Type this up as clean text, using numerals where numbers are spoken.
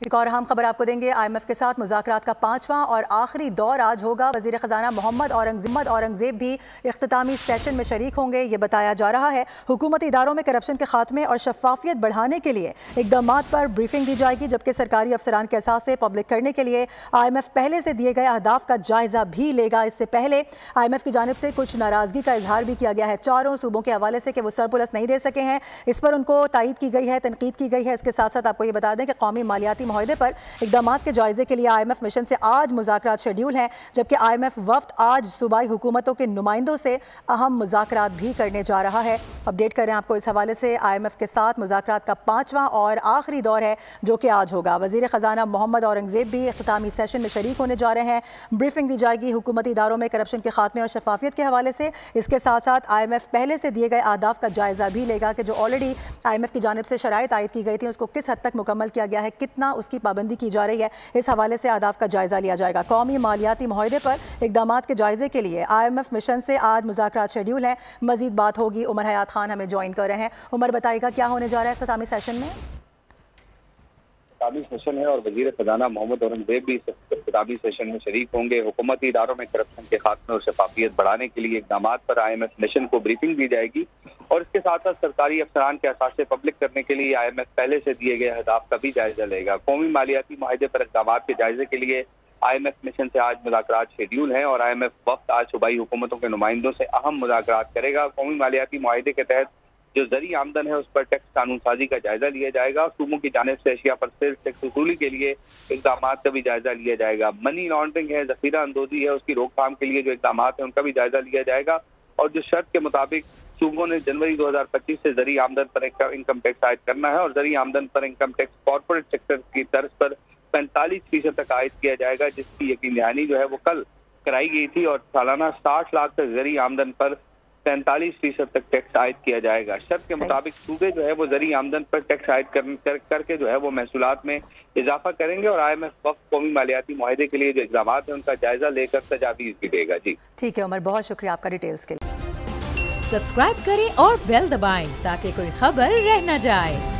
एक और अहम खबर आपको देंगे। IMF के साथ मुज़ाकरात का 5वां और आखिरी दौर आज होगा। वज़ीर ख़ज़ाना मोहम्मद औरंगज़ेब भी इख्तितामी सेशन में शरीक होंगे, ये बताया जा रहा है। हुकूमती इदारों में करप्शन के खात्मे और शफाफियत बढ़ाने के लिए इक़दामात पर ब्रीफिंग दी जाएगी, जबकि सरकारी अफसरान के असासे पब्लिक करने के लिए IMF पहले से दिए गए अहदाफ का जायज़ा भी लेगा। इससे पहले IMF की जानिब से कुछ नाराज़गी का इजहार भी किया गया है चारों सूबों के हवाले से कि वो सरप्लस नहीं दे सके हैं। इस पर उनको तायीद की गई है, तनकीद की गई है। इसके साथ साथ आपको ये बता दें कि कौमी मालियाती मुआहदे पर इक़दामात के जायजे के लिए IMF मिशन से आज मुज़ाकरात शेड्यूल हैं, जबकि IMF वफ्द आज सूबाई हुकूमतों के नुमाइंदों से अहम मुज़ाकरात भी करने जा रहा है। अपडेट करें आपको इस हवाले से। IMF के साथ मुज़ाकरात का 5वां और आखिरी दौर है जो कि आज होगा। वज़ीर ख़ज़ाना मोहम्मद औरंगज़ेब भी इख्तितामी सेशन में शरीक होने जा रहे हैं। ब्रीफिंग दी जाएगी हुकूमती इदारों में करप्शन के खात्मे और शफाफियत के हवाले से। इसके साथ साथ IMF पहले से दिए गए अहदाफ का जायज़ा भी लेगा कि जो ऑलरेडी IMF की जानिब से शराइत आयद की गई थी उसको किस हद तक मुकम्मल किया गया है, कितना उसकी पाबंदी की जा रही है। इस हवाले से अहदाफ का जायजा लिया जाएगा। कौमी मालियाती मुआहदे पर इक़दामात के जायजे के लिए IMF मिशन से आज मुज़ाकरात शेड्यूल है। मजीद बात होगी। उमर हयात खान हमें ज्वाइन कर रहे हैं। उमर, बताइएगा क्या होने जा रहा है इख्तितामी सेशन में? इख्तितामी सेशन है और वज़ीर ख़ज़ाना मोहम्मद औरंगज़ेब भी इस इख्तितामी सेशन में शरीक होंगे। हुकूमती इदारों में करप्शन के खात्मे और शफाफियत बढ़ाने के लिए इक़दामात पर IMF मिशन को ब्रीफिंग दी जाएगी और इसके साथ साथ सरकारी अफसरान के असासे पब्लिक करने के लिए IMF पहले से दिए गए अहदाफ का भी जायजा लेगा। कौमी मालियाती मुआहदे पर इक़दामात के जायजे के लिए IMF मिशन से आज मुज़ाकरात शेड्यूल हैं और IMF वक्त आज सूबाई हुकूमतों के नुमाइंदों से अहम मुज़ाकरात करेगा। कौमी मालियाती मुआहदे के तहत जो ज़री आमदन है उस पर टैक्स कानून साजी का जायजा लिया जाएगा। सूबों की जानिब से अशिया पर सेल्स टैक्स वसूली के लिए इक़दामात का भी जायजा लिया जाएगा। मनी लॉन्ड्रिंग है, ज़ख़ीरा अंदोज़ी है, उसकी रोकथाम के लिए जो इक़दामात है उनका भी जायजा लिया जाएगा और जो शर्त के मुताबिक सूबों ने जनवरी 2025 से ज़री आमदन पर इनकम टैक्स आयद करना है और ज़री आमदन पर इनकम टैक्स कॉर्पोरेट सेक्टर की तर्ज पर 45% तक आयद किया जाएगा, जिसकी यकीन दहानी जो है वो कल कराई गई थी और सालाना 60 लाख तक ज़री आमदन पर 45% तक टैक्स आयद किया जाएगा। शर्त के मुताबिक सूबे जो है वो ज़री आमदन पर टैक्स आयद करके जो है वो महसूलात में इजाफा करेंगे और IMF वक्त कौमी मालियाती मुआहदे के लिए जो इक़दामात है उनका जायजा लेकर तजावीज़ भी देगा। जी ठीक है उमर, बहुत शुक्रिया आपका डिटेल्स के लिए। सब्सक्राइब करें और बेल दबाएं ताकि कोई खबर रह न जाए।